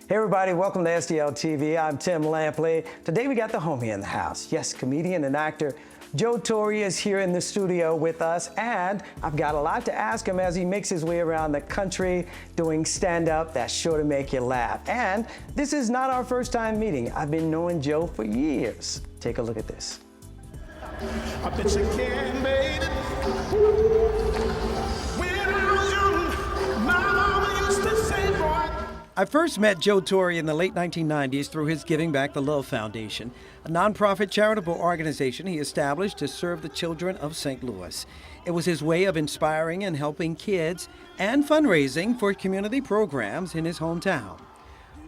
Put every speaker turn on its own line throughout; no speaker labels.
Hey everybody, welcome to STL TV. I'm Tim Lampley. Today we got the homie in the house. Yes, comedian and actor Joe Torry is here in the studio with us, and I've got a lot to ask him as he makes his way around the country doing stand-up that's sure to make you laugh. And this is not our first time meeting. I've been knowing Joe for years. Take a look at this.
I bet you can, baby. When I was young, my mama used to say, boy.
I first met Joe Torry in the late 1990s through his Giving Back the Love Foundation, a nonprofit charitable organization he established to serve the children of St. Louis. It was his way of inspiring and helping kids and fundraising for community programs in his hometown.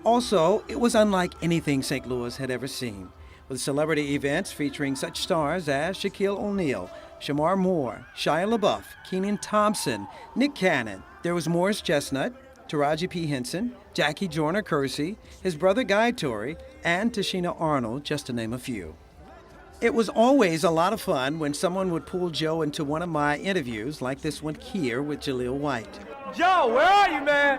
Also, it was unlike anything St. Louis had ever seen, with celebrity events featuring such stars as Shaquille O'Neal, Shamar Moore, Shia LaBeouf, Kenan Thompson, Nick Cannon. There was Morris Chestnut, Taraji P. Henson, Jackie Joyner-Kersee, his brother Guy Torry, and Tashina Arnold, just to name a few. It was always a lot of fun when someone would pull Joe into one of my interviews, like this one here with Jaleel White.
Joe, where are you, man?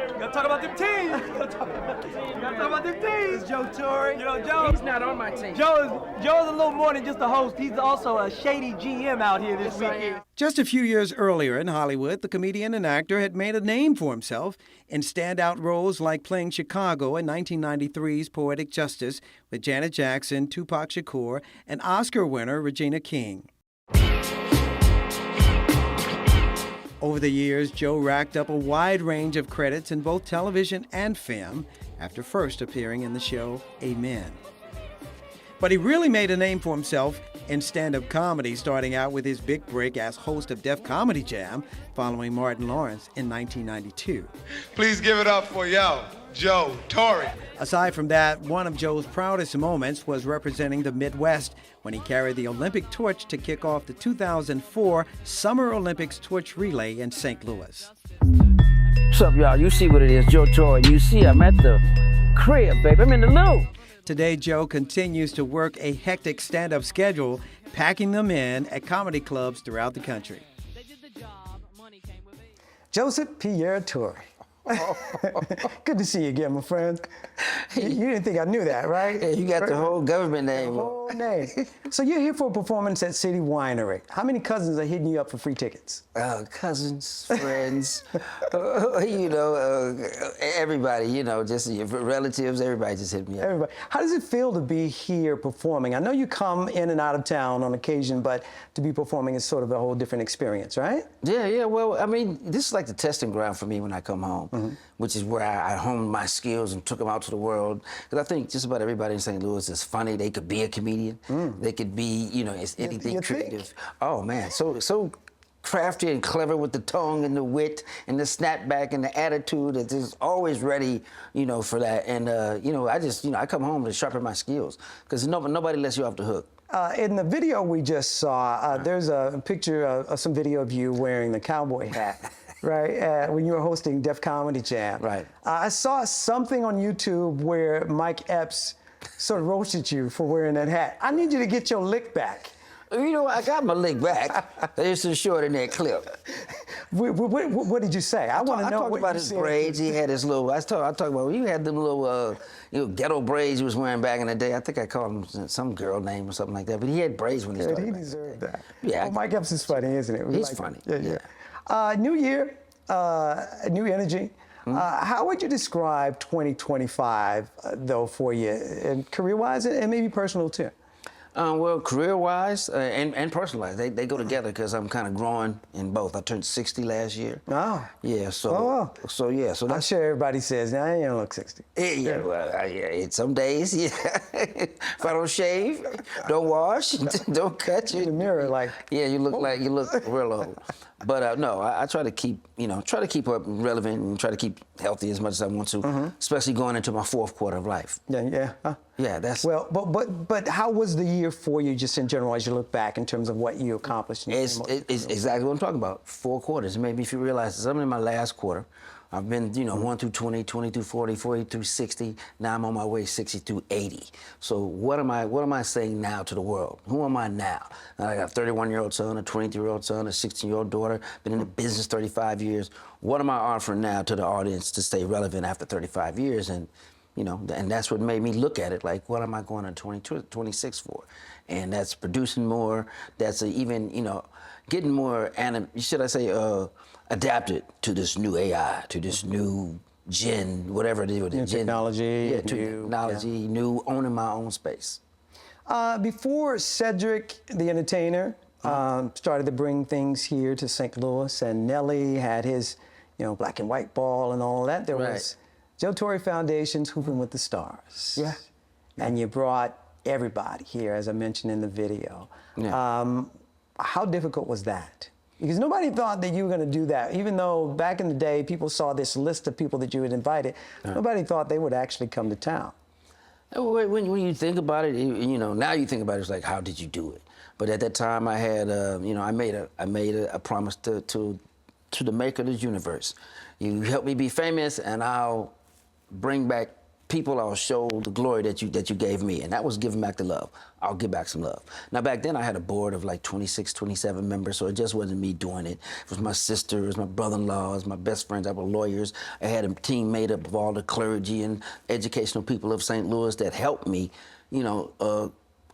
You gotta talk about them teams. You gotta talk about them teams.
Joe Torry.
You know, Joe.
He's not on my team.
Joe's a little more than just a host. He's also a shady GM out here this weekend.
Just a few years earlier in Hollywood, the comedian and actor had made a name for himself in standout roles like playing Chicago in 1993's Poetic Justice with Janet Jackson, Tupac Shakur, and Oscar winner Regina King. Over the years, Joe racked up a wide range of credits in both television and film after first appearing in the show Amen. But he really made a name for himself in stand-up comedy, starting out with his big break as host of Def Comedy Jam following Martin Lawrence in 1992.
Please give it up for Joe Torry.
Aside from that, one of Joe's proudest moments was representing the Midwest when he carried the Olympic torch to kick off the 2004 Summer Olympics torch relay in St. Louis.
What's up, y'all? You see what it is, Joe Torry. You see I'm at the crib, baby. I'm in the loop.
Today, Joe continues to work a hectic stand-up schedule, packing them in at comedy clubs throughout the country. Joseph Pierre Torry. Good to see you again, my friend. You didn't think I knew that, right?
Yeah, you got the whole government name.
The whole name. So you're here for a performance at City Winery. How many cousins are hitting you up for free tickets?
Cousins, friends, everybody, just your relatives, everybody just hit me up.
Everybody. How does it feel to be here performing? I know you come in and out of town on occasion, but to be performing is sort of a whole different experience, right?
Yeah. Well, I mean, this is like the testing ground for me when I come home. Which is where I honed my skills and took them out to the world. Because I think just about everybody in St. Louis is funny. They could be a comedian. They could be, it's anything creative. Oh, man, so crafty and clever with the tongue and the wit and the snapback and the attitude that is always ready, for that. And, I come home to sharpen my skills because nobody lets you off the hook.
In the video we just saw, there's a picture of some video of you wearing the cowboy hat. Right, when you were hosting Def Comedy Jam.
Right.
I saw something on YouTube where Mike Epps sort of roasted you for wearing that hat. I need you to get your lick back.
I got my lick back. It's too short in that clip.
What did you say? I want to know
what you said. I talked about his braids. He had his little, I talked about, you had them little, ghetto braids he was wearing back in the day. I think I called him some girl name or something like that, but he had braids when he started.
He deserved that.
Yeah.
Well, Mike Epps is funny, isn't it?
He's funny.
Yeah. New year, new energy. How would you describe 2025, though, for you, and career-wise and maybe personal, too?
Well, career-wise and personal-wise, they go together because I'm kind of growing in both. I turned 60 last year.
Oh.
Yeah, so that's...
I'm sure everybody says, nah, you don't look 60.
Yeah, well, some days, yeah. If I don't shave, don't wash, don't cut you.
In the mirror, like...
Yeah, you look real old. But no, I try to keep, up relevant and try to keep healthy as much as I want to, especially going into my fourth quarter of life.
Yeah.
Yeah, that's...
Well, but how was the year for you, just in general, as you look back in terms of what you accomplished?
It's exactly what I'm talking about. 4 quarters. It made me realize I'm in my last quarter. I've been, 1 through 20, 20 through 40, 40 through 60. Now I'm on my way 60 through 80. So what am I saying now to the world? Who am I now? I got a 31-year-old son, a 23-year-old son, a 16-year-old daughter, been in the business 35 years. What am I offering now to the audience to stay relevant after 35 years? And and that's what made me look at it like, what am I going to 26 for? And that's producing more, that's even, getting more, should I say, adapted to this new AI, to this new gen, whatever it is.
New technology.
Yeah, technology, new, owning my own space.
Before Cedric, the entertainer, started to bring things here to St. Louis, and Nelly had his, black and white ball and all that, there was Joe Torry Foundation's Hooping with the Stars.
Yeah.
And you brought everybody here, as I mentioned in the video.
Yeah.
How difficult was that? Because nobody thought that you were going to do that. Even though back in the day, people saw this list of people that you had invited, nobody thought they would actually come to town.
When you think about it, now you think about it, it's like, how did you do it? But at that time, I had, I made a promise to the maker of the universe. You help me be famous, and I'll bring back people. I'll show the glory that you gave me, and that was giving back the love. I'll give back some love. Now, back then, I had a board of like 26, 27 members, so it just wasn't me doing it. It was my sisters, my brother-in-laws, my best friends. I were lawyers. I had a team made up of all the clergy and educational people of St. Louis that helped me,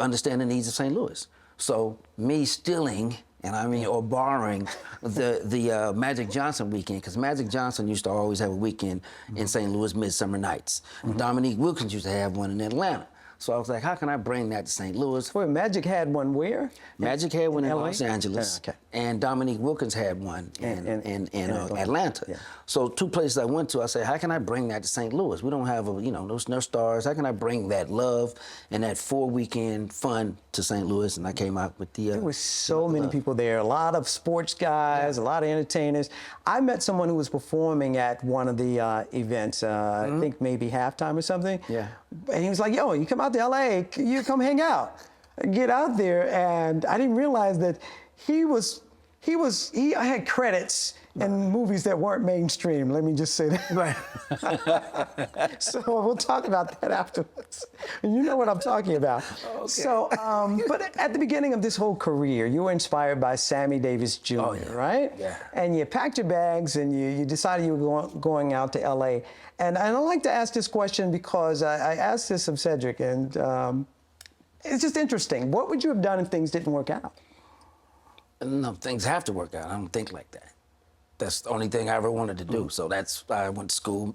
understand the needs of St. Louis. So me stealing, or borrowing the Magic Johnson weekend, because Magic Johnson used to always have a weekend in St. Louis, Midsummer Nights. Dominique Wilkins used to have one in Atlanta. So I was like, how can I bring that to St. Louis?
Wait, Magic had one where?
Magic had one in
LA?
Los Angeles,
Okay.
And Dominique Wilkins had one in Atlanta.
Yeah.
So two places I went to, I said, how can I bring that to St. Louis? We don't have, no stars. How can I bring that love and that 4-weekend fun to St. Louis? And I came out with the...
There was so many people there, a lot of sports guys, a lot of entertainers. I met someone who was performing at one of the events, I think maybe halftime or something.
Yeah.
And he was like, yo, you come out to LA, you come hang out. Get out there, and I didn't realize that he had credits in movies that weren't mainstream. Let me just say that.
Right.
So we'll talk about that afterwards. You know what I'm talking about. Okay. So, but at the beginning of this whole career, you were inspired by Sammy Davis Jr., right?
Yeah.
And you packed your bags and you decided you were going out to LA. And I'd like to ask this question because I asked this of Cedric, and it's just interesting. What would you have done if things didn't work out?
No, things have to work out. I don't think like that. That's the only thing I ever wanted to do. So I went to school,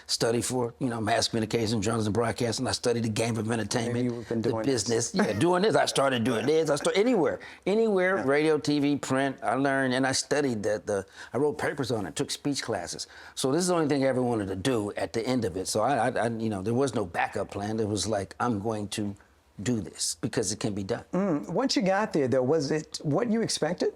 studied for, mass communication, journalism, and broadcasting. I studied the game of entertainment,
Maybe you've been doing
the business. Doing this. I started doing this. I started anywhere, radio, TV, print. I learned, and I studied that. I wrote papers on it, took speech classes. So this is the only thing I ever wanted to do at the end of it. So I there was no backup plan. It was like, I'm going to do this because it can be done.
Once you got there, though, was it what you expected?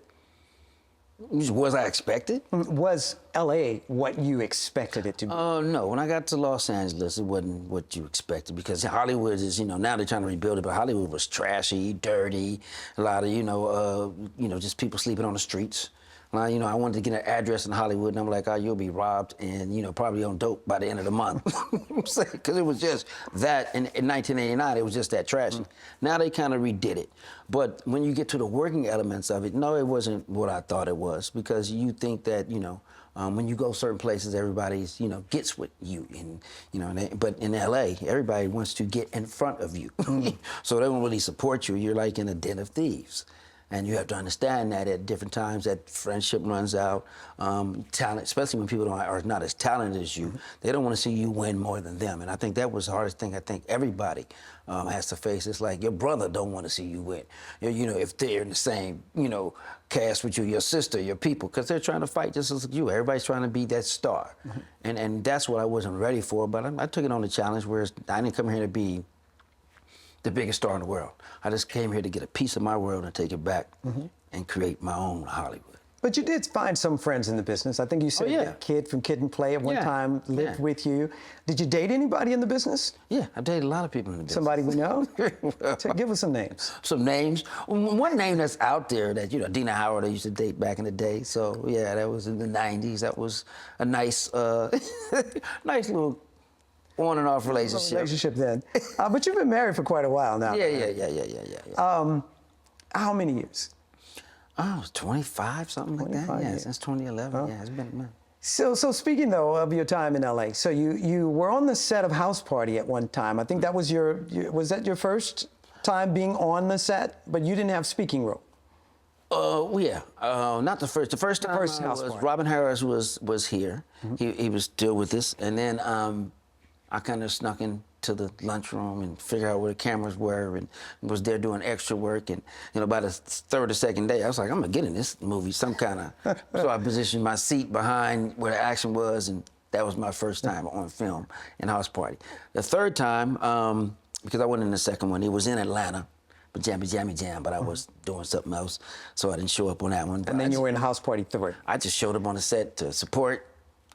Was I expected?
Was LA what you expected it to be?
No. When I got to Los Angeles, it wasn't what you expected because Hollywood is, now they're trying to rebuild it, but Hollywood was trashy, dirty, a lot of, just people sleeping on the streets. I wanted to get an address in Hollywood, and I'm like, you'll be robbed and, probably on dope by the end of the month. Because it was just that, in 1989, it was just that trashy. Now they kind of redid it. But when you get to the working elements of it, no, it wasn't what I thought it was, because you think that, when you go certain places, everybody's, gets with you. And, but in LA, everybody wants to get in front of you. So they don't really support you. You're like in a den of thieves. And you have to understand that at different times that friendship runs out. Talent, especially when people are not as talented as you, they don't want to see you win more than them. And I think that was the hardest thing I think everybody has to face. It's like your brother don't want to see you win. If they're in the same, cast with you, your sister, your people, because they're trying to fight just as you. Everybody's trying to be that star. And that's what I wasn't ready for, but I took it on the challenge, whereas I didn't come here to be the biggest star in the world. I just came here to get a piece of my world and take it back and create my own Hollywood.
But you did find some friends in the business. I think you said
yeah.
that kid from Kid and Play at one
Yeah.
time lived with you. Did you date anybody in the business?
Yeah, I've dated a lot of people in the business.
Somebody we know?
Well,
Give us some names.
some names. One name that's out there that, you know, Dina Howard, I used to date back in the day. So, yeah, that was in the 90s. That was a nice, nice little on and off relationship.
Then. But you've been married for quite a while now.
Yeah.
How many years?
Oh, 25, something like that.
25
Yeah,
years.
since 2011. Yeah, it's been.
So speaking though of your time in LA, so you were on the set of House Party at one time. I think that was was that your first time being on the set, but you didn't have speaking role.
Yeah, not the first. The first time
first House
was
Party.
Robin Harris was here. He was still with us, and then I kind of snuck into the lunchroom and figured out where the cameras were, and was there doing extra work. And you know, by the third or second day, I was like, I'm gonna get in this movie some kind of. So I positioned my seat behind where the action was, and that was my first time on film in House Party. The third time, because I wasn't in the second one, it was in Atlanta. But Jam, but I was doing something else, so I didn't show up on that one. But
And then you were in House Party 3.
I just showed up on the set to support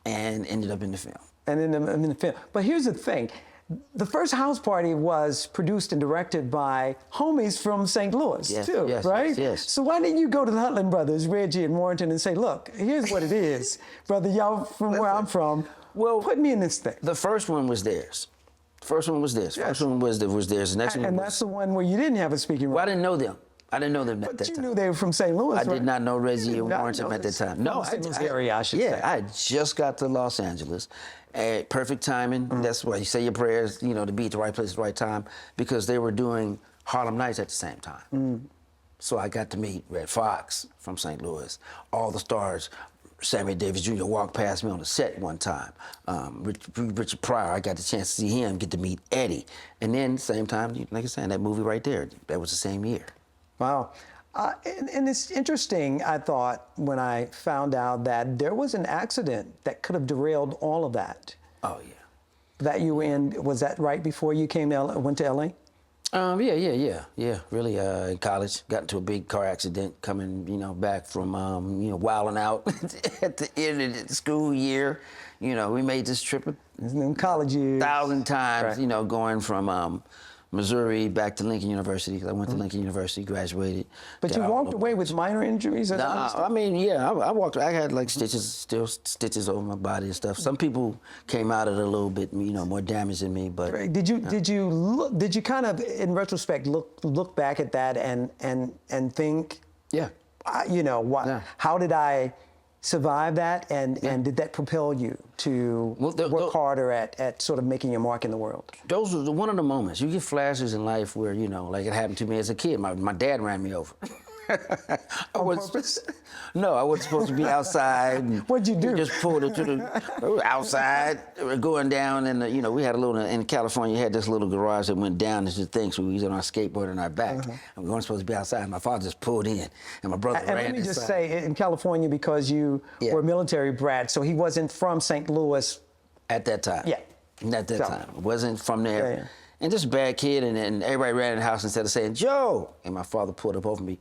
and ended up in the film.
And in the film. But here's the thing. The first House Party was produced and directed by homies from St. Louis,
Yes,
too,
yes,
right?
yes.
So why didn't you go to the Hutland brothers, Reggie and Warrington, and say, look, here's what it is, brother, y'all from where I'm from,
Well,
put me in this thing.
The first one was theirs. First one was theirs.
Yes.
First one was theirs. The next one
And
was...
that's the one where you didn't have a speaking role.
Well, I didn't know them. I didn't know them at
But
that
you
time.
knew they were from St. Louis,
I
right?
did not know Reggie
You
and
did not
Warrington
know
at that
this.
time. No,
From the St. Louis area, I should say.
I had just got to Los Angeles. Perfect timing. That's why you say your prayers, you know, to be at the right place at the right time, because they were doing Harlem Nights at the same time. So I got to meet Red Fox from St. Louis, all the stars. Sammy Davis Jr. walked past me on the set one time. Richard Pryor, I got the chance to see him, get to meet Eddie. And then, same time, like I said, that movie right there, that was the same year.
Wow. And it's interesting, I thought, when I found out that there was an accident that could have derailed all of that.
Oh, yeah.
That you were in, was that right before you went to LA?
Yeah. Really, in college, got into a big car accident coming, you know, back from, wilding out at the end of the school year. You know, we made this trip
In college years.
1,000 times,
Right.
you know, going from Missouri back to Lincoln University, 'cause I went to Lincoln University, graduated.
But
got
you
all
walked
the-
away with minor injuries? as I
Nah,
understand?
I mean, yeah, I had like stitches over my body and stuff. Some people came out of it a little bit, you know, more damaged than me, but.
Did you kind of, in retrospect, look back at that and think,
Yeah.
you know,
Yeah.
how did I survive that, and did that propel you to work harder at sort of making your mark in the world?
Those are one of the moments. You get flashes in life where, you know, like it happened to me as a kid. My dad ran me over.
On purpose?
No, I wasn't supposed to be outside. And
What'd you do?
Just pulled it to the outside, going down, and you know, we had a little in California. You had this little garage that went down into things. So we was on our skateboard on our back, and we weren't supposed to be outside. My father just pulled in, and my brother
And
ran
let me just
inside.
say, in California, because you
Yeah.
were a military brat, so he wasn't from St. Louis.
At that time.
Yeah.
At that
So-
time. Wasn't from there.
Yeah.
And just a bad kid, and everybody ran in the house instead of saying, Joe! And my father pulled up over me.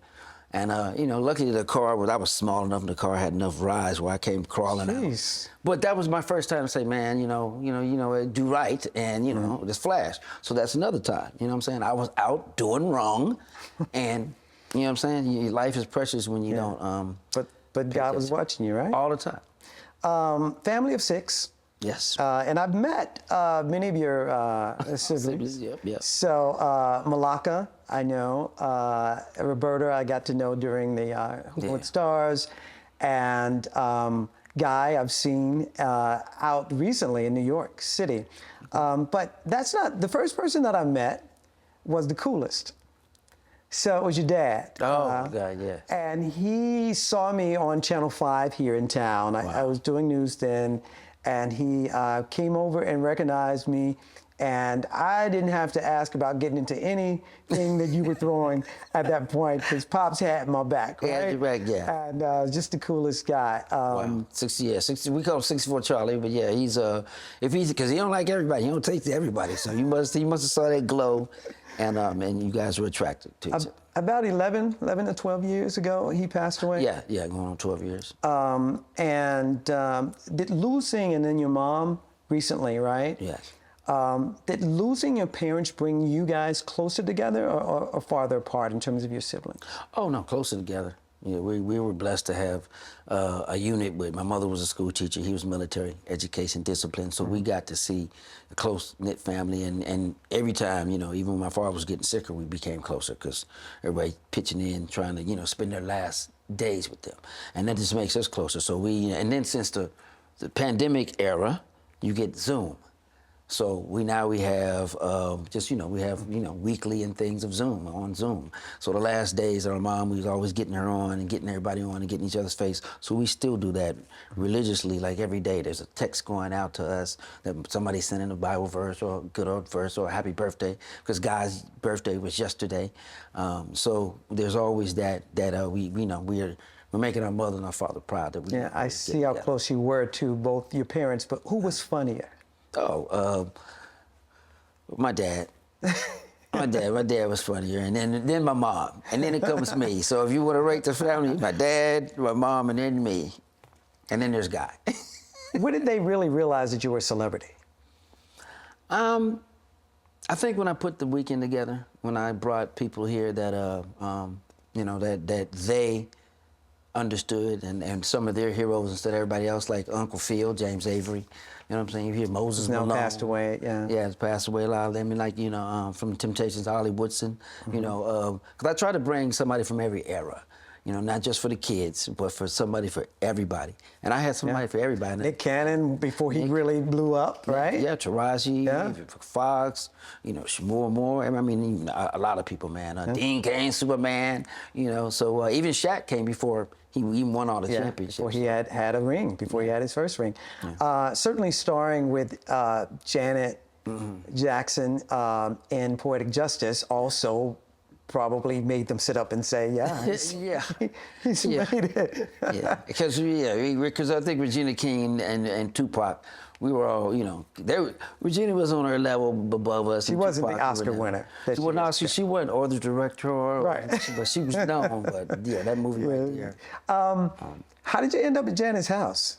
And, you know, luckily I was small enough and the car had enough rise where I came crawling
Jeez.
out. But that was my first time to say, man, you know, do right and, you know, just flash. So that's another time, you know what I'm saying? I was out doing wrong and, you know what I'm saying? Your life is precious when you don't.
But God was watching you, right?
All the time.
Family of 6.
Yes.
And I've met many of your siblings.
Yep.
So Malaka, I know. Roberta, I got to know during the Hooping with Stars. And Guy, I've seen out recently in New York City. But that's not, the first person that I met was the coolest. So it was your dad.
Oh, God, yeah.
And he saw me on Channel 5 here in town. I was doing news then. And he came over and recognized me
And I didn't have to ask about getting into anything that you were throwing at that point because Pops had my back, right?
Yeah, your back, yeah.
And just the coolest guy.
Wow. 60, we call him 64 Charlie, but yeah, he's because he don't like everybody, he don't take to everybody. So he must have saw that glow, and you guys were attracted to each other.
About 11 to 12 years ago, he passed away.
Yeah, going on 12 years.
Did losing, and then your mom recently, right?
Yes.
Did losing your parents bring you guys closer together or farther apart in terms of your siblings?
Oh no, closer together. Yeah, we were blessed to have a unit with, my mother was a school teacher, he was military, education, discipline, so we got to see a close-knit family, and every time, even when my father was getting sicker, we became closer because everybody pitching in, trying to, spend their last days with them. And that just makes us closer. So and then since the pandemic era, you get Zoom. So we have weekly and things of Zoom, on Zoom. So the last days of our mom, we was always getting her on and getting everybody on and getting each other's face. So we still do that religiously, like every day. There's a text going out to us that somebody sending a Bible verse or a good old verse or a happy birthday, because Guy's birthday was yesterday. So there's always that we're making our mother and our father proud. That
I see how close you were to both your parents, but who was funnier?
Oh, my dad. My dad was funnier, and then my mom, and then it comes me. So if you want to rate the family, my dad, my mom, and then me, and then there's Guy.
When did they really realize that you were a celebrity?
I think when I put the weekend together, when I brought people here that that they understood, and some of their heroes instead of everybody else, like Uncle Phil, James Avery. You know what I'm saying? You hear Moses
Now
Malone.
passed away, yeah.
Yeah, he's passed away a lot of them. And like, from Temptations, Holly Woodson, because I try to bring somebody from every era, not just for the kids, but for somebody for everybody. And I had somebody for everybody.
Nick Cannon, before he really blew up, right?
Yeah, Taraji, Fox, more. I mean, a lot of people, man. Dean Cain, Superman, so even Shaq came before he even won all the championships.
Before he had a ring, before he had his first ring. Yeah. Certainly starring with Janet Jackson in Poetic Justice also probably made them sit up and say, he's made it.
Because I think Regina King and Tupac, we were all, Regina was on her level above us.
She wasn't the Oscar winner.
She wasn't, or the director,
right.
But she was known. But yeah, that movie right there.
How did you end up at Janet's house?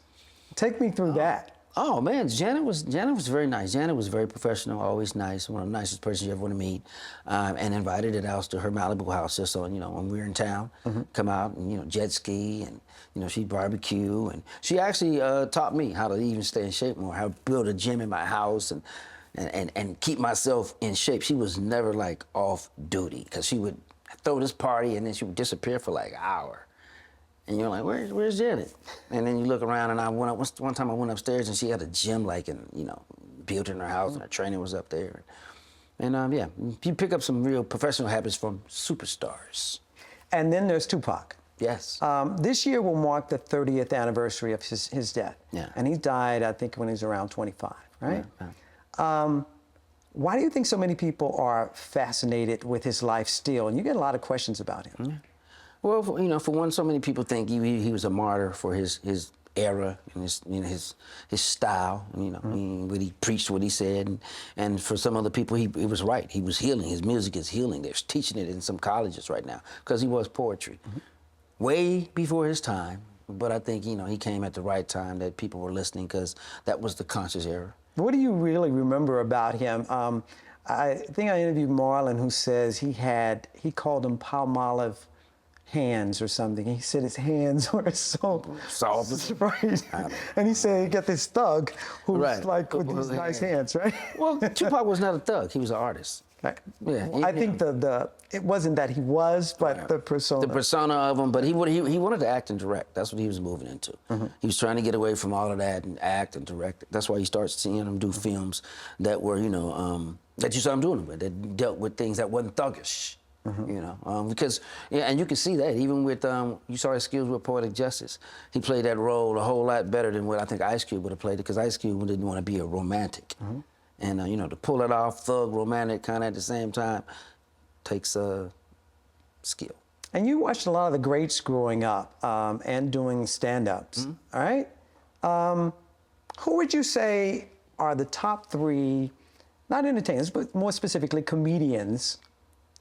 Take me through that.
Oh man, Janet was very nice. Janet was very professional, always nice, one of the nicest persons you ever want to meet, and invited us to her Malibu house just so, when we were in town, come out and, jet ski and, she'd barbecue, and she actually taught me how to even stay in shape more, how to build a gym in my house and keep myself in shape. She was never like off duty, because she would throw this party and then she would disappear for like an hour. And you're like, where's Janet? And then you look around, and one time I went upstairs, and she had a gym, built in her house, and her trainer was up there. And you pick up some real professional habits from superstars.
And then there's Tupac.
Yes.
This year will mark the 30th anniversary of his death.
Yeah.
And he died, I think, when he was around 25, right?
Yeah.
Why do you think so many people are fascinated with his life still? And you get a lot of questions about him.
Yeah. Well, for one, so many people think he was a martyr for his era and his style. When he preached what he said, and for some other people, he was right. He was healing. His music is healing. They're teaching it in some colleges right now because he was poetry, way before his time. But I think he came at the right time, that people were listening, because that was the conscious era.
What do you really remember about him? I think I interviewed Marlon, who says he called them Palmolive hands or something. He said his hands were so
soft,
right? And he said he got this thug who's like with these nice hands, right?
Well, Tupac was not a thug. He was an artist.
Right.
Yeah,
I think it wasn't that he was, but the persona.
The persona of him, but he wanted to act and direct. That's what he was moving into. He was trying to get away from all of that and act and direct. That's why you start seeing him do films that were, that you saw him doing, that dealt with things that wasn't thuggish. Because and you can see that even with you saw his skills with Poetic Justice. He played that role a whole lot better than what I think Ice Cube would have played it, because Ice Cube didn't want to be a romantic, And you know, to pull it off, thug, romantic, kind of at the same time, takes skill.
And you watched a lot of the greats growing up and doing stand-ups, all right? Who would you say are the top 3, not entertainers, but more specifically comedians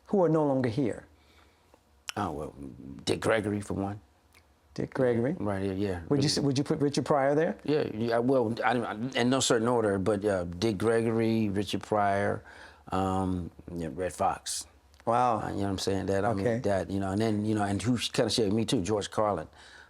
who are no longer here?
Oh, well, Dick Gregory, for one.
Dick Gregory.
Right here, yeah.
Would you put Richard Pryor there?
Yeah, well, in no certain order, but Dick Gregory, Richard Pryor, yeah, Red Fox.
Wow.
You know what I'm saying? That, I mean, that, you know, and then, you know, and who kind of shaped me too, George Carlin,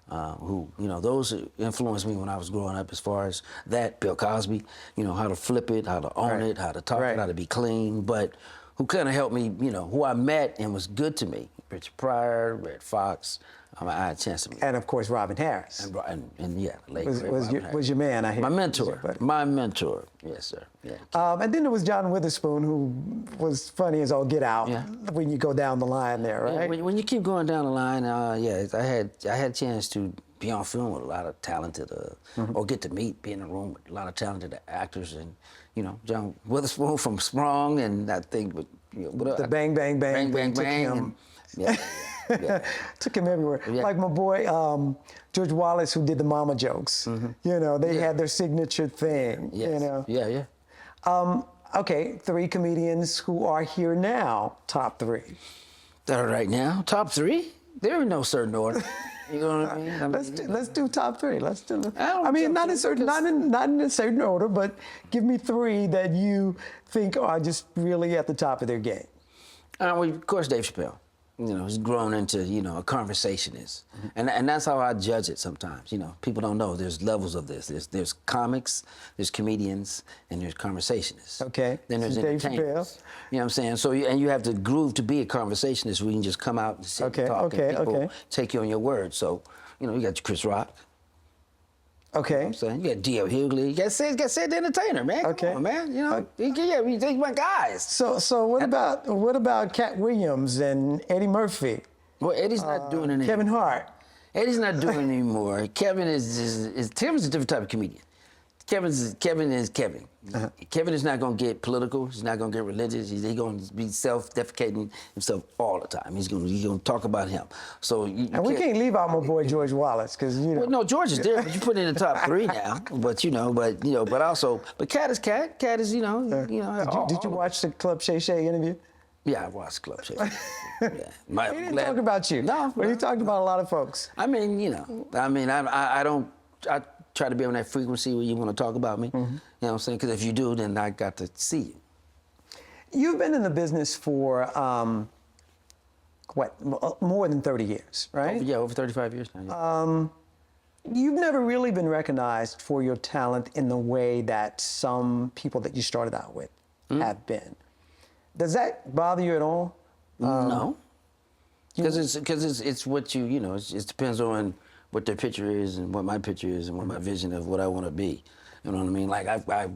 who, you know, those influenced me when I was growing up as far as that, Bill Cosby, you know, how to flip it, how to own it, how to talk it, how to be clean, but who kind of helped me, you know, who I met and was good to me, Richard Pryor, Red Fox. I had a chance to meet.
And of course, Robin Harris.
And yeah, late
was your man, I hear.
My mentor. My mentor. Yes, sir. Yeah.
And then there was John Witherspoon, who was funny as all get out when you go down the line there, right?
Yeah, when you keep going down the line, yeah, I had a chance to be on film with a lot of talented, or get to be in a room with a lot of talented actors, and you know, John Witherspoon from Sprung, and I think
the Bang Bang Bang,
Bang Bang Bang, yeah.
Took him everywhere.
Yeah.
Like my boy George Wallace, who did the mama jokes. You know, they had their signature thing.
Yes.
You know.
Yeah.
Okay, 3 comedians who are here now. Top 3.
That are right now. Top 3? They're in no certain order. You know what I mean?
Let's do top 3. Let's do.
I mean,
not in a certain order, but give me 3 that you think are just really at the top of their game.
Well, of course, Dave Chappelle. You know, he's grown into, you know, a conversationist. And that's how I judge it sometimes. You know, people don't know there's levels of this. There's comics, there's comedians, and there's conversationists.
Okay.
Then there's
Dave
entertainers. You know what I'm saying? So, and you have to groove to be a conversationist where you can just come out and sit and talk and people take you on your word. So, you know, you got Chris Rock.
Okay.
You know what I'm saying? You got D.L. Hughley. You got the entertainer, man.
Okay.
Come on, man. You know, these my guys.
So what about Cat Williams and Eddie Murphy?
Well, Eddie's not doing it anymore.
Kevin Hart.
Eddie's not doing it anymore. Kevin Kevin's a different type of comedian. Kevin is Kevin. Kevin is not going to get political. He's not going to get religious. He's going to be self-defecating himself all the time. He's going to talk about him. So
and we can't leave out my boy George Wallace, because you know.
Well, no, George is there, but you put in the top 3 now. But Cat is Cat. Cat is you know.
Did you watch the Club Shay Shay interview?
Yeah, I watched Club Shay. Yeah.
He didn't talk about you.
No,
but he talked about a lot of folks.
I mean, you know. I mean, I don't. I try to be on that frequency where you want to talk about me. You know what I'm saying? Because if you do, then I got to see you.
You've been in the business for, more than 30 years, right?
Over 35 years now. Yeah.
You've never really been recognized for your talent in the way that some people that you started out with have been. Does that bother you at all?
No. Because it's what you know, it depends on what their picture is and what my picture is and what my vision of what I want to be. You know what I mean? Like I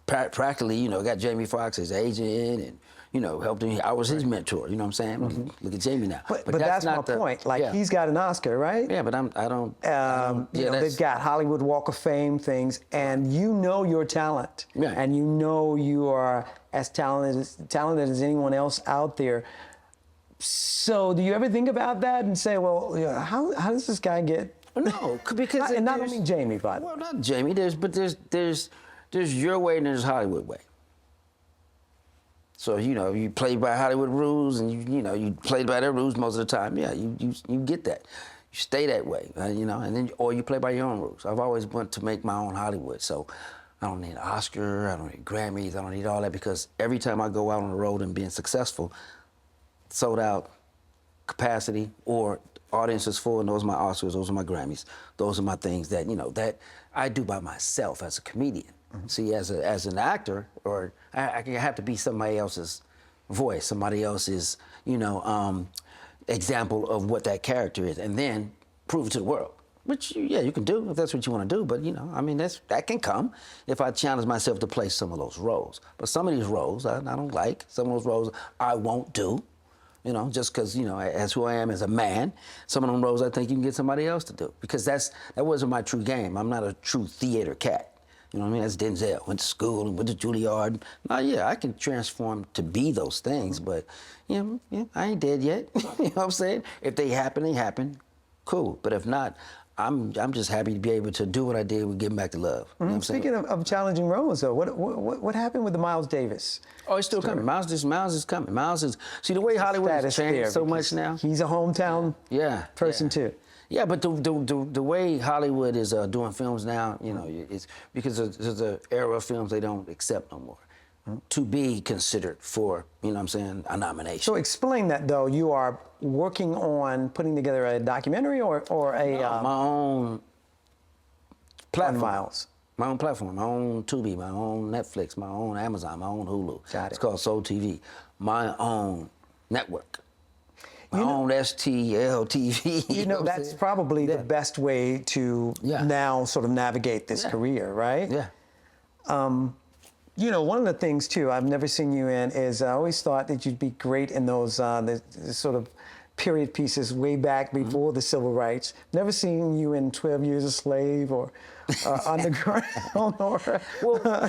practically, you know, got Jamie Foxx as agent and, you know, helped him. I was his mentor, you know what I'm saying? Look at Jamie now.
But that's not my point. Like, he's got an Oscar, right?
Yeah, but I don't.
You know, they've got Hollywood Walk of Fame things, and you know your talent.
Yeah.
And you know you are as talented as anyone else out there. So do you ever think about that and say, well, you know, how does this guy get?
No, because
and not only Jamie, but
well, not Jamie. There's your way and there's Hollywood way. So you know, you play by Hollywood rules, and you play by their rules most of the time. Yeah, you get that. You stay that way, you know, and then or you play by your own rules. I've always wanted to make my own Hollywood, so I don't need an Oscar, I don't need Grammys, I don't need all that, because every time I go out on the road and being successful, sold out capacity or audience is full, and those are my Oscars, those are my Grammys, those are my things that, you know, that I do by myself as a comedian. See, as an actor, or I have to be somebody else's voice, somebody else's, you know, example of what that character is, and then prove it to the world. Which, yeah, you can do if that's what you want to do, but, you know, I mean, that can come if I challenge myself to play some of those roles. But some of these roles I don't like. Some of those roles I won't do. You know, just because, you know, as who I am as a man, some of them roles I think you can get somebody else to do, because that wasn't my true game. I'm not a true theater cat. You know what I mean? That's Denzel. Went to school and went to Juilliard. Now, yeah, I can transform to be those things, but I ain't dead yet. You know what I'm saying? If they happen, they happen. Cool. But if not, I'm just happy to be able to do what I did with Getting Back to Love. You know what I'm saying?
Speaking of challenging roles, though, what happened with the Miles Davis?
Oh, it's still coming. Miles is coming. Miles is, see, the way Hollywood has changed so much now.
He's a hometown person too.
Yeah, but the way Hollywood is doing films now, you know, it's because there's an era of films they don't accept no more to be considered for, you know what I'm saying, a nomination.
So explain that, though. You are working on putting together a documentary or a...
my own platform.
Miles.
My own platform, my own Tubi, my own Netflix, my own Amazon, my own Hulu.
Got it.
It's called Soul TV. My own network. My own STL TV.
You know, that's probably the best way to now sort of navigate this career, right?
Yeah.
You know, one of the things, too, I've never seen you in is I always thought that you'd be great in those the sort of period pieces way back before the civil rights. Never seen you in 12 Years a Slave or Underground or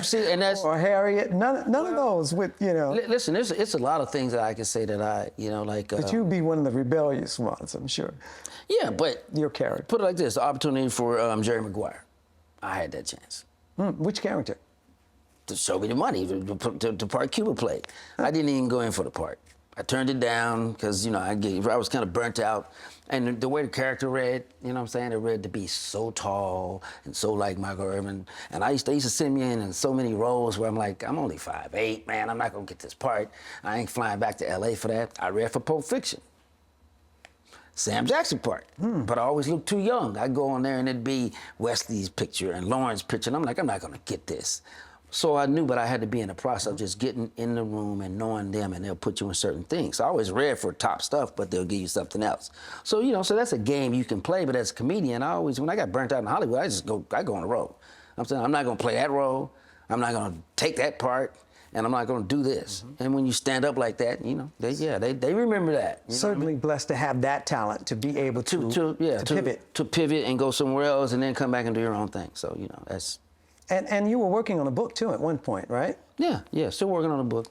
see, and that's,
or Harriet. None of those with, you know.
Listen, it's a lot of things that I can say that I, you know, like.
But you'd be one of the rebellious ones, I'm sure.
Yeah, but.
Your character.
Put it like this, the opportunity for Jerry Maguire. I had that chance.
Which character?
To show me the money, the part Cuba played. I didn't even go in for the part. I turned it down because, you know, I was kind of burnt out. And the way the character read, you know what I'm saying, it read to be so tall and so like Michael Irvin. And they used to send me in so many roles where I'm like, I'm only 5'8", man, I'm not gonna get this part. I ain't flying back to LA for that. I read for Pulp Fiction. Sam Jackson part, but I always looked too young. I'd go on there and it'd be Wesley's picture and Lauren's picture, and I'm like, I'm not gonna get this. So I knew, but I had to be in the process of just getting in the room and knowing them, and they'll put you in certain things. So I always read for top stuff, but they'll give you something else. So, you know, so that's a game you can play, but as a comedian, when I got burnt out in Hollywood, I go on the road. I'm saying, I'm not gonna play that role, I'm not gonna take that part, and I'm not gonna do this. And when you stand up like that, you know, they remember that.
Certainly blessed to have that talent to be able to pivot.
To pivot and go somewhere else and then come back and do your own thing. So, you know, that's...
And you were working on a book, too, at one point, right?
Yeah, still working on a book,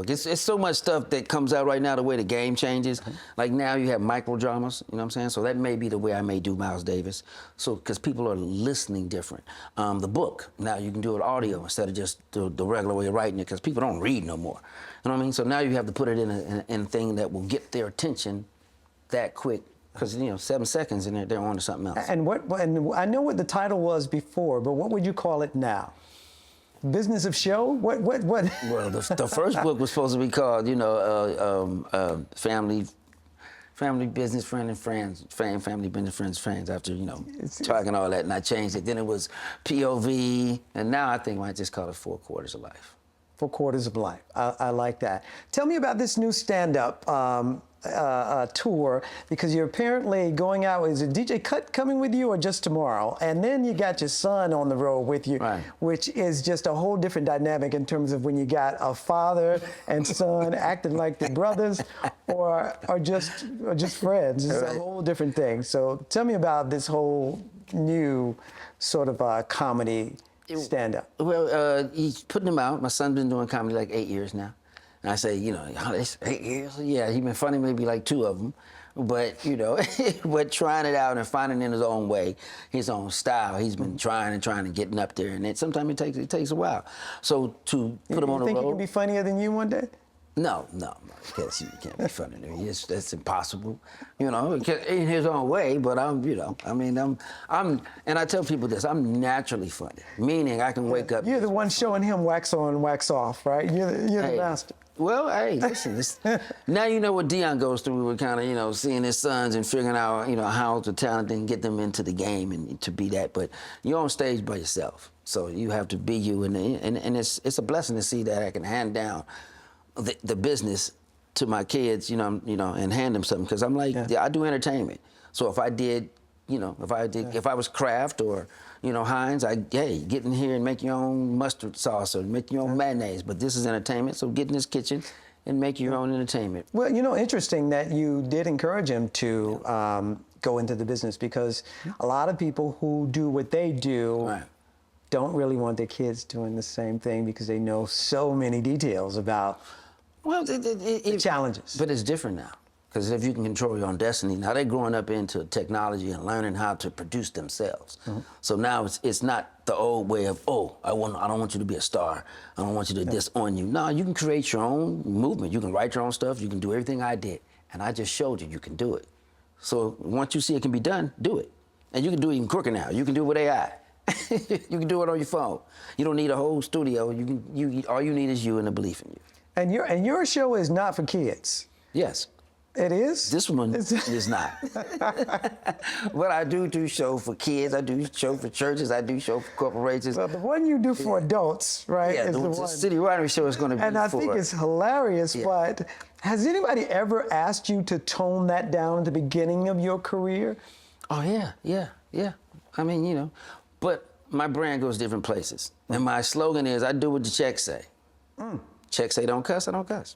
It's so much stuff that comes out right now, the way the game changes. Like now you have micro dramas, you know what I'm saying? So that may be the way I may do Miles Davis. So, because people are listening different. The book, now you can do it audio instead of just the regular way of writing it, because people don't read no more. You know what I mean? So now you have to put it in a thing that will get their attention that quick. Because, you know, 7 seconds and they're on to something else.
And I know what the title was before, but what would you call it now? Business of Show? What?
Well, the first book was supposed to be called, you know, Family Business Friend and Friends, Family Business Friends Friends, after, you know, talking all that, and I changed it. Then it was POV, and now I think I might just call it 4 Quarters of Life.
4 Quarters of Life. I like that. Tell me about this new stand-up tour, because you're apparently going out. Is it DJ Cut coming with you or just tomorrow? And then you got your son on the road with you, which is just a whole different dynamic in terms of when you got a father and son acting like they're brothers or just friends. It's a whole different thing. So tell me about this whole new sort of comedy stand-up.
Well, he's putting them out. My son's been doing comedy like 8 years now. And I say, you know, it's 8 years? Yeah, he's been funny maybe like 2 of them. But, you know, but trying it out and finding it in his own way, his own style. He's been trying and getting up there. And sometimes it takes a while. So to put him on the road.
You think he can be funnier than you one day?
No, you can't be funny to me. That's impossible, you know, in his own way. But and I tell people this: I'm naturally funny, meaning I can wake up.
You're the one showing him wax on, wax off, right? You're the master.
Well, hey, listen. Now you know what Dion goes through with kind of, you know, seeing his sons and figuring out, you know, how to talent and get them into the game and to be that. But you're on stage by yourself, so you have to be you, and it's a blessing to see that I can hand down the business to my kids, you know, and hand them something, because I'm like, I do entertainment. So if I did, you know, if I was Kraft or, you know, Heinz, get in here and make your own mustard sauce or make your own mayonnaise. But this is entertainment, so get in this kitchen and make your own entertainment.
Well, you know, interesting that you did encourage him to go into the business, because a lot of people who do what they do don't really want their kids doing the same thing because they know so many details about the challenges.
But it's different now. Because if you can control your own destiny, now they're growing up into technology and learning how to produce themselves. So now it's not the old way of, oh, I don't want you to be a star. I don't want you to this on you. No, you can create your own movement. You can write your own stuff. You can do everything I did. And I just showed you can do it. So once you see it can be done, do it. And you can do it even quicker now. You can do it with AI. You can do it on your phone. You don't need a whole studio. All you need is you and the belief in you.
And your show is not for kids.
Yes.
It is?
This one is not. But I do show for kids. I do show for churches. I do show for corporations.
Well, the one you do for adults, right?
Yeah,
is
the
one.
City Winery show is going to be
And I think it's hilarious, but has anybody ever asked you to tone that down at the beginning of your career?
Oh, yeah. I mean, you know, but my brand goes different places. And my slogan is, I do what the checks say. Checks say don't cuss, I don't cuss.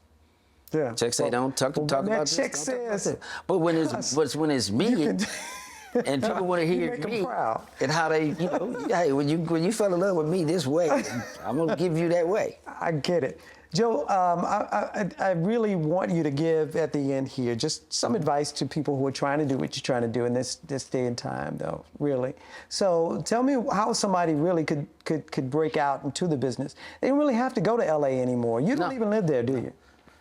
Yeah.
Checks say don't talk about
that
this.
check
Don't talk about
says,
this. But when it's me, and people want to hear
make 'em
me
proud.
and how they, you know, hey, when you fell in love with me this way, I'm gonna give you that way.
I get it. Joe, I really want you to give at the end here just some advice to people who are trying to do what you're trying to do in this day and time, though, really. So tell me how somebody really could break out into the business. They don't really have to go to LA anymore. You don't even live there, do you?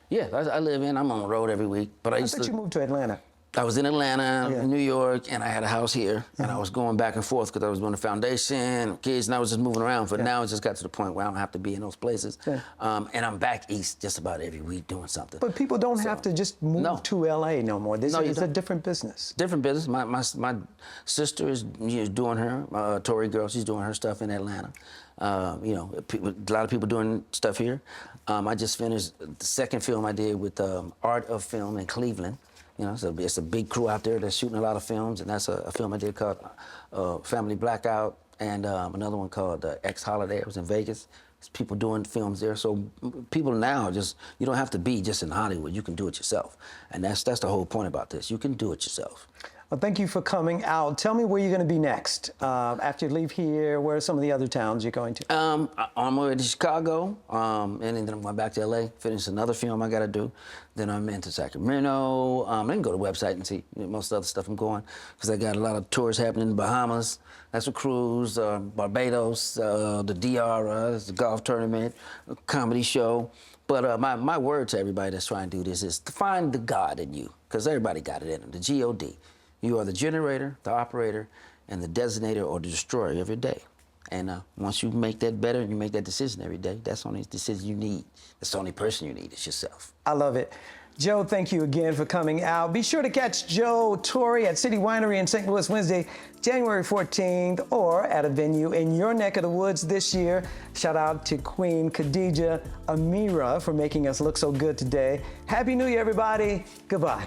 Yeah, I'm on the road every week. But I
thought you moved to Atlanta.
I was in Atlanta, New York, and I had a house here, and I was going back and forth because I was doing the foundation, kids, and I was just moving around. But now it just got to the point where I don't have to be in those places. And I'm back east just about every week doing something.
But people don't have to just move to LA no more. It's a different business.
Different business. My sister is doing her, Torry girl, she's doing her stuff in Atlanta. You know, a lot of people doing stuff here. I just finished the second film I did with Art of Film in Cleveland. You know, so it's a big crew out there that's shooting a lot of films, and that's a film I did called Family Blackout, and another one called X Holiday. It was in Vegas. There's people doing films there, so people now you don't have to be just in Hollywood. You can do it yourself, and that's the whole point about this. You can do it yourself.
Well, thank you for coming out. Tell me where you're going to be next. After you leave here, where are some of the other towns you're going to? On
my way to Chicago, and then I'm going back to LA, finish another film I got to do. Then I'm into Sacramento. I can go to the website and see most of the other stuff I'm going, because I got a lot of tours happening in the Bahamas. That's a cruise, Barbados, the DR, the golf tournament, a comedy show. But my word to everybody that's trying to do this is to find the God in you, because everybody got it in them, the G-O-D. You are the generator, the operator, and the designator or the destroyer of your day. And once you make that better and you make that decision every day, that's the only decision you need. That's the only person you need. It's yourself.
I love it. Joe, thank you again for coming out. Be sure to catch Joe Torry at City Winery in St. Louis Wednesday, January 14th, or at a venue in your neck of the woods this year. Shout out to Queen Khadija Amira for making us look so good today. Happy New Year, everybody. Goodbye.